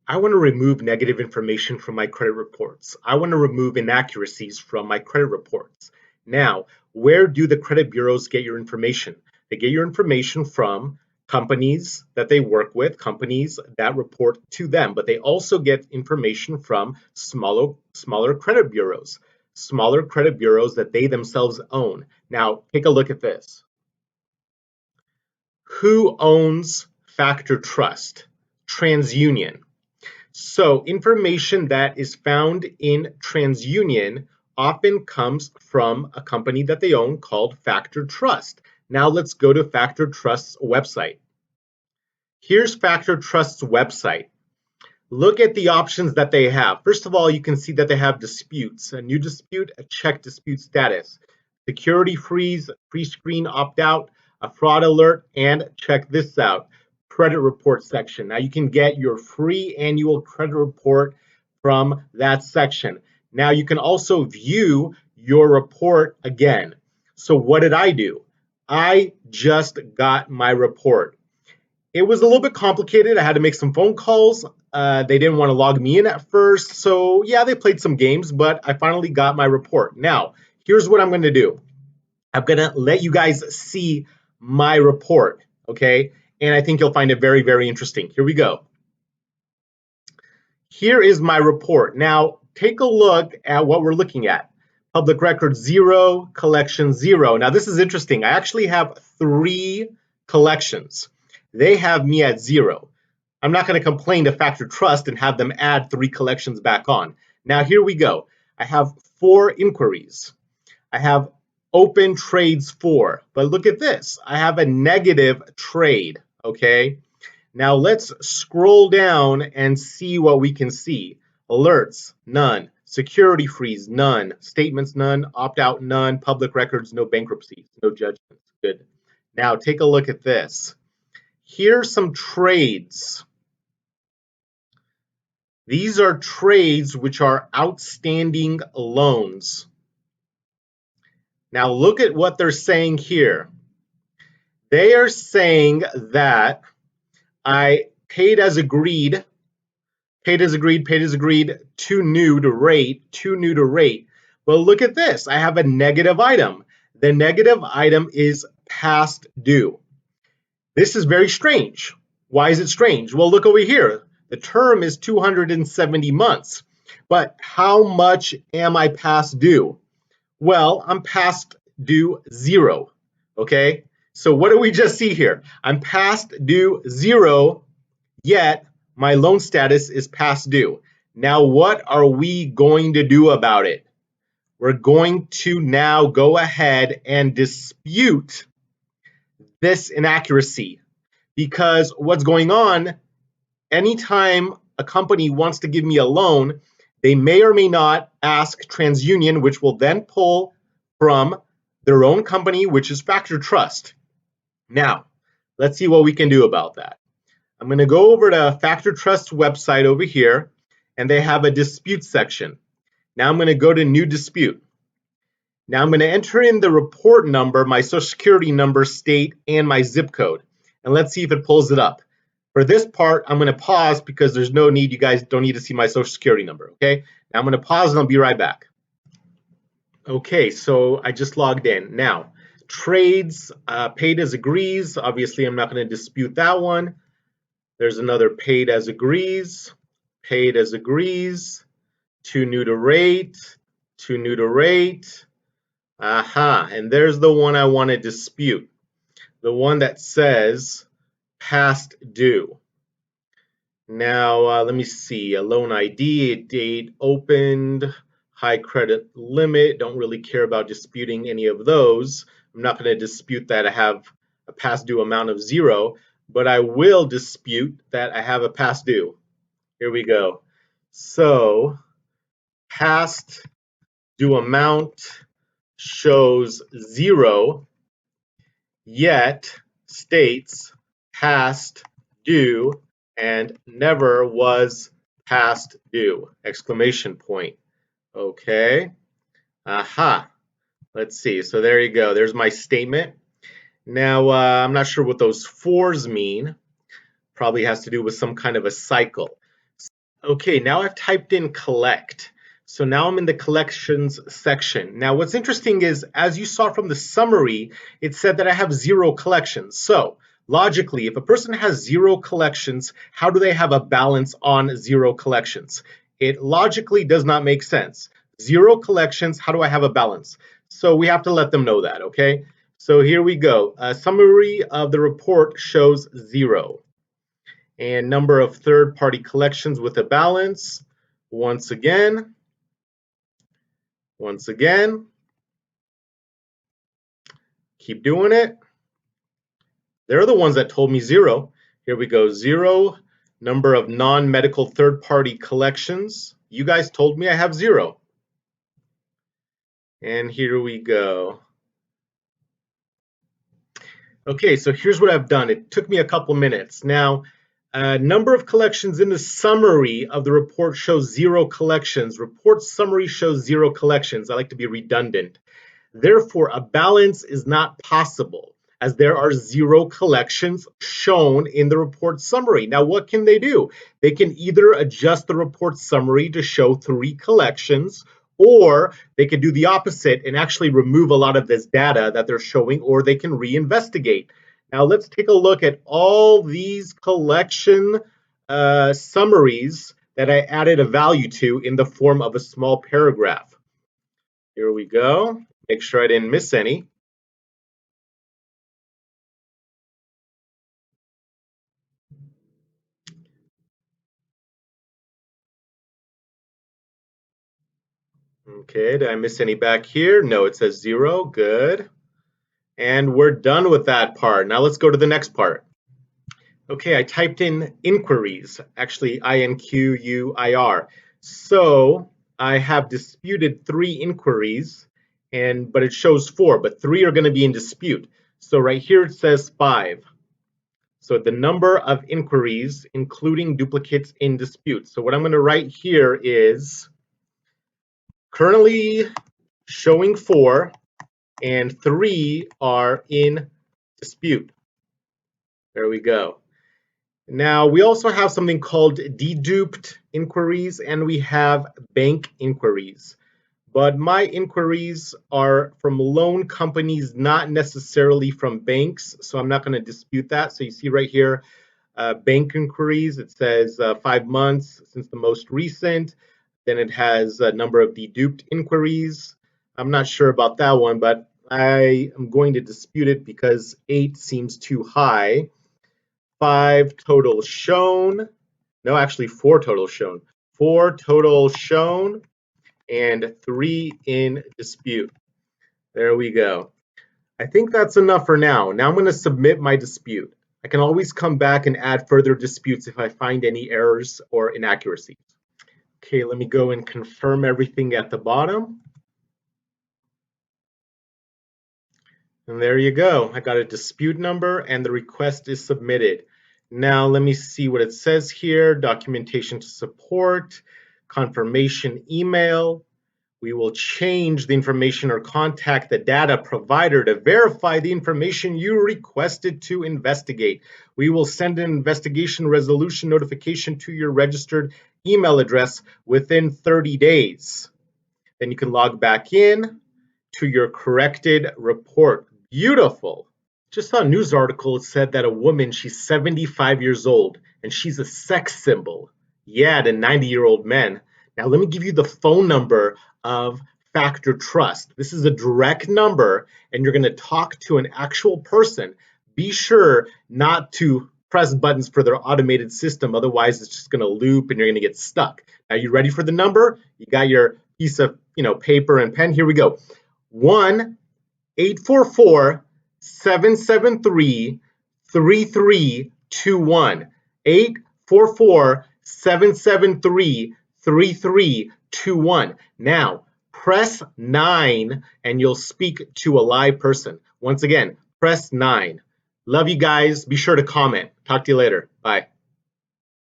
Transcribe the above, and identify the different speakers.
Speaker 1: I want to remove negative information from my credit reports. I want to remove inaccuracies from my credit reports. Now, where do the credit bureaus get your information? They get your information from companies that they work with, companies that report to them, but they also get information from smaller credit bureaus, that they themselves own. Now, take a look at this. Who owns Factor Trust? TransUnion. So information that is found in TransUnion often comes from a company that they own called Factor Trust. Now let's go to Factor Trust's website. Here's Factor Trust's website. Look at the options that they have. First of all, you can see that they have disputes, a new dispute, a check dispute status, security freeze, pre-screen opt-out, a fraud alert, and check this out, credit report section. Now you can get your free annual credit report from that section. Now you can also view your report again. So what did I do? I just got my report. It was a little bit complicated. I had to make some phone calls. They didn't want to log me in at first. So yeah, they played some games, but I finally got my report. Now, here's what I'm going to do. I'm going to let you guys see my report, okay? And I think you'll find it very, very interesting. Here we go. Here is my report. Now, take a look at what we're looking at. Public record 0, collection 0. Now, this is interesting. I actually have 3 collections. They have me at 0. I'm not going to complain to Factor Trust and have them add 3 collections back on. Now, here we go. I have 4 inquiries. I have open trades 4. But look at this. I have a negative trade, okay? Now, let's scroll down and see what we can see. Alerts, none. Security freeze, none. Statements, none. Opt-out, none. Public records, no bankruptcies, no judgments. Good. Now, take a look at this. Here's some trades. These are trades which are outstanding loans. Now look at what they're saying here. They are saying that I paid as agreed, too new to rate. Well, look at this. I have a negative item. The negative item is past due. This is very strange. Why is it strange? Well, look over here. The term is 270 months. But how much am I past due? Well, I'm past due 0. Okay? So what do we just see here? I'm past due 0, yet my loan status is past due. Now, what are we going to do about it? We're going to now go ahead and dispute this inaccuracy, because what's going on, anytime a company wants to give me a loan, they may or may not ask TransUnion, which will then pull from their own company, which is Factor Trust. Now, let's see what we can do about that. I'm going to go over to Factor Trust's website over here, and they have a dispute section. Now I'm going to go to new dispute. Now I'm going to enter in the report number, my social security number, state, and my zip code. And let's see if it pulls it up. For this part, I'm going to pause because there's no need. You guys don't need to see my social security number, okay? Now I'm going to pause and I'll be right back. Okay, so I just logged in. Now, trades, paid as agrees. Obviously, I'm not going to dispute that one. There's another paid as agrees, too new to rate, Aha, and there's the one I want to dispute. The one that says past due. Now, let me see. A loan ID, date opened, high credit limit. Don't really care about disputing any of those. I'm not going to dispute that I have a past due amount of 0, but I will dispute that I have a past due. Here we go. So, past due amount shows 0, yet states past due and never was past due, exclamation point. Okay, aha, let's see. So there you go. There's my statement. Now, I'm not sure what those 4s mean. Probably has to do with some kind of a cycle. Okay, now I've typed in collect. So now I'm in the collections section. Now what's interesting is, as you saw from the summary, it said that I have 0 collections. So logically, if a person has 0 collections, how do they have a balance on 0 collections? It logically does not make sense. 0 collections, how do I have a balance? So we have to let them know that, okay? So here we go. A summary of the report shows 0. And number of third-party collections with a balance. Once again, keep doing it. They're the ones that told me 0. Here we go, 0. Number of non-medical third-party collections. You guys told me I have 0. And here we go. Okay, so here's what I've done. It took me a couple minutes. Now, number of collections in the summary of the report shows 0 collections. Report summary shows 0 collections. I like to be redundant. Therefore, a balance is not possible, as there are 0 collections shown in the report summary. Now, what can they do? They can either adjust the report summary to show 3 collections, or they could do the opposite and actually remove a lot of this data that they're showing, or they can reinvestigate. Now, let's take a look at all these collection summaries that I added a value to in the form of a small paragraph. Here we go. Make sure I didn't miss any. Okay, did I miss any back here? No, it says 0. Good. And we're done with that part. Now let's go to the next part. Okay, I typed in inquiries, actually INQUIR. So I have disputed 3 inquiries, but it shows 4, but 3 are going to be in dispute. So right here it says 5. So the number of inquiries, including duplicates in dispute. So what I'm going to write here is currently showing 4 and 3 are in dispute. There we go. Now, we also have something called deduped inquiries, and we have bank inquiries. But my inquiries are from loan companies, not necessarily from banks, so I'm not going to dispute that. So you see right here, bank inquiries, it says 5 months since the most recent. Then it has a number of deduped inquiries. I'm not sure about that one, but I am going to dispute it because 8 seems too high. 5 total shown. No, actually 4 total shown. 4 total shown and 3 in dispute. There we go. I think that's enough for now. Now I'm going to submit my dispute. I can always come back and add further disputes if I find any errors or inaccuracies. Okay, let me go and confirm everything at the bottom. And there you go. I got a dispute number and the request is submitted. Now let me see what it says here. Documentation to support, confirmation email. We will change the information or contact the data provider to verify the information you requested to investigate. We will send an investigation resolution notification to your registered email address within 30 days. Then you can log back in to your corrected report. Beautiful. Just saw a news article. It said that a woman, she's 75 years old and she's a sex symbol. Yeah, to 90-year-old men. Now let me give you the phone number of Factor Trust. This is a direct number and you're going to talk to an actual person. Be sure not to press buttons for their automated system, otherwise it's just going to loop and you're going to get stuck. Are you ready for the number? You got your piece of paper and pen. Here we go. 1-844-773-3321. 844-773-3321. Now, press 9 and you'll speak to a live person. Once again, press 9. Love you guys. Be sure to comment. Talk to you later. Bye.